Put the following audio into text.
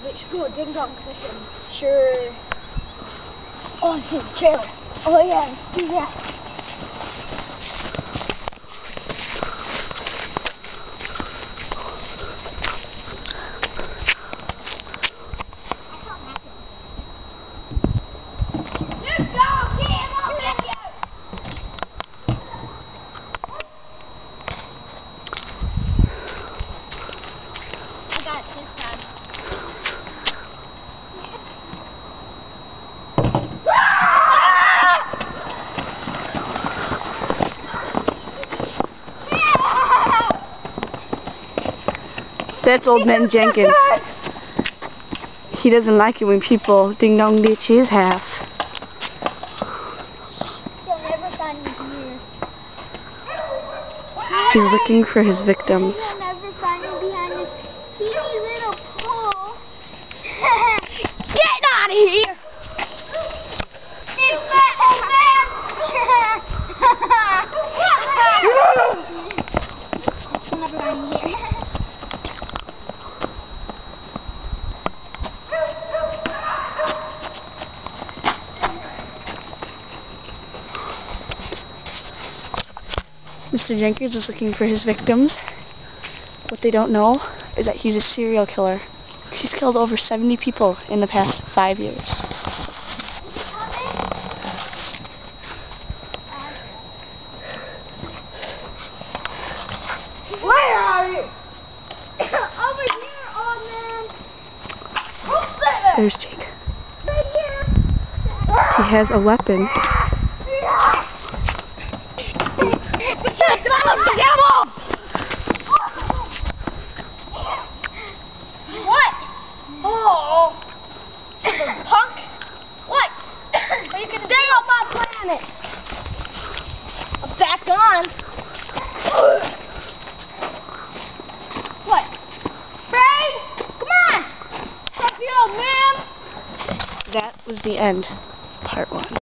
let's go ding dong session. Sure. Oh, I see the trailer. Oh yeah, let's do that. That's Old Man Jenkins. He doesn't like it when people ding-dong ditch his house. They'll never find me here. He's looking for his victims. They'll never find me behind this teeny little pole. Get out of here! Big fat old man! They'll never find me here. Mr. Jenkins is looking for his victims. What they don't know is that he's a serial killer. He's killed over 70 people in the past 5 years. Where are you? Over here, old man. Who's there? There's Jake. Right here. He has a weapon. What? Oh, punk! What? Well, you can dig up my planet. I'm back on. What? Ray, come on! What's up, you old man? That was the end. Part 1.